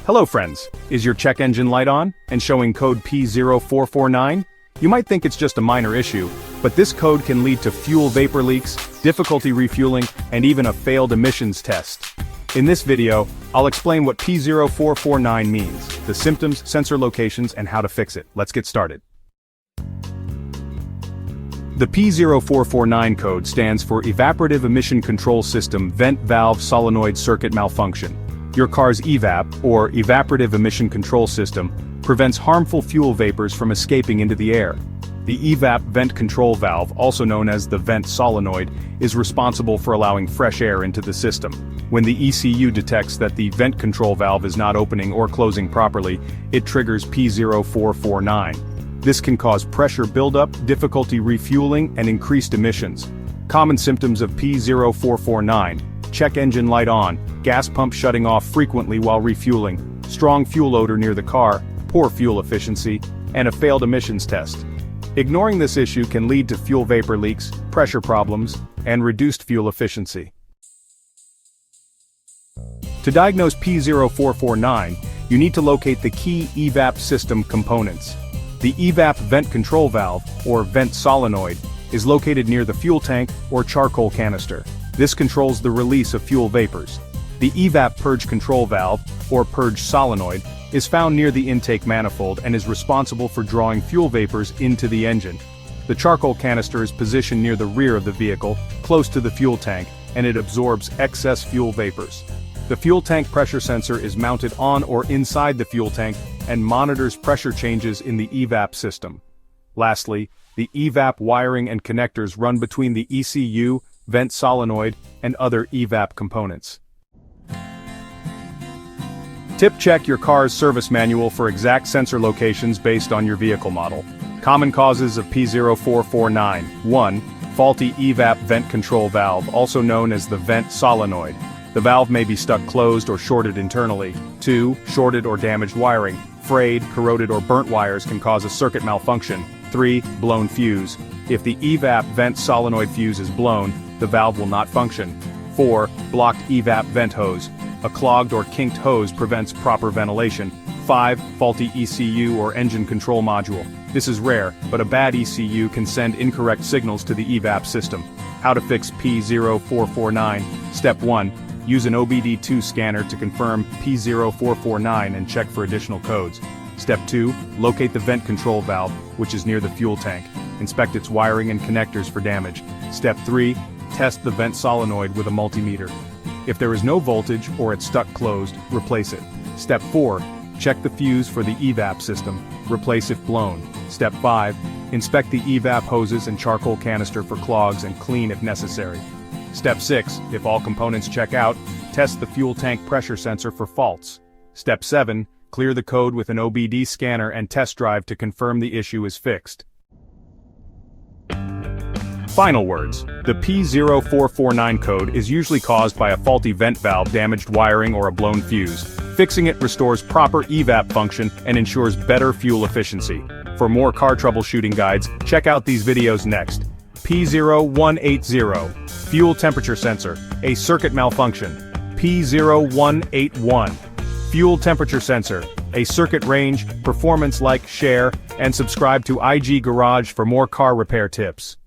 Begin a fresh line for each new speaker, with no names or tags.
Hello friends, is your check engine light on and showing code P0449? You might think it's just a minor issue, but this code can lead to fuel vapor leaks, difficulty refueling, and even a failed emissions test. In this video, I'll explain what P0449 means, the symptoms, sensor locations, and how to fix it. Let's get started. The P0449 code stands for Evaporative Emission Control System Vent Valve Solenoid Circuit Malfunction. Your car's EVAP, or Evaporative Emission Control System, prevents harmful fuel vapors from escaping into the air. The EVAP vent control valve, also known as the vent solenoid, is responsible for allowing fresh air into the system. When the ECU detects that the vent control valve is not opening or closing properly, it triggers P0449. This can cause pressure buildup, difficulty refueling, and increased emissions. Common symptoms of P0449: check engine light on, gas pump shutting off frequently while refueling, strong fuel odor near the car, poor fuel efficiency, and a failed emissions test. Ignoring this issue can lead to fuel vapor leaks, pressure problems, and reduced fuel efficiency. To diagnose P0449, you need to locate the key EVAP system components. The EVAP vent control valve, or vent solenoid, is located near the fuel tank or charcoal canister. This controls the release of fuel vapors. The EVAP purge control valve, or purge solenoid, is found near the intake manifold and is responsible for drawing fuel vapors into the engine. The charcoal canister is positioned near the rear of the vehicle, close to the fuel tank, and it absorbs excess fuel vapors. The fuel tank pressure sensor is mounted on or inside the fuel tank and monitors pressure changes in the EVAP system. Lastly, the EVAP wiring and connectors run between the ECU, vent solenoid, and other EVAP components. Tip: check your car's service manual for exact sensor locations based on your vehicle model. Common causes of P0449: 1. Faulty EVAP vent control valve, also known as the vent solenoid. The valve may be stuck closed or shorted internally. 2. Shorted or damaged wiring. Frayed, corroded, or burnt wires can cause a circuit malfunction. 3. Blown fuse. If the EVAP vent solenoid fuse is blown, the valve will not function. 4. Blocked EVAP vent hose. A clogged or kinked hose prevents proper ventilation. 5. Faulty ECU or engine control module. This is rare, but a bad ECU can send incorrect signals to the EVAP system. How to fix P0449. Step 1. Use an OBD-II scanner to confirm P0449 and check for additional codes. Step 2. Locate the vent control valve, which is near the fuel tank. Inspect its wiring and connectors for damage. Step 3. Test the vent solenoid with a multimeter. If there is no voltage or it's stuck closed, replace it. Step 4. Check the fuse for the EVAP system. Replace if blown. Step 5. Inspect the EVAP hoses and charcoal canister for clogs and clean if necessary. Step 6. If all components check out, test the fuel tank pressure sensor for faults. Step 7. Clear the code with an OBD scanner and test drive to confirm the issue is fixed. Final words: the P0449 code is usually caused by a faulty vent valve, damaged wiring, or a blown fuse. Fixing it restores proper EVAP function and ensures better fuel efficiency. For more car troubleshooting guides, check out these videos next. P0180, fuel temperature sensor, a circuit malfunction. P0181, fuel temperature sensor, a circuit range, performance. Like, share, and subscribe to IG Garage for more car repair tips.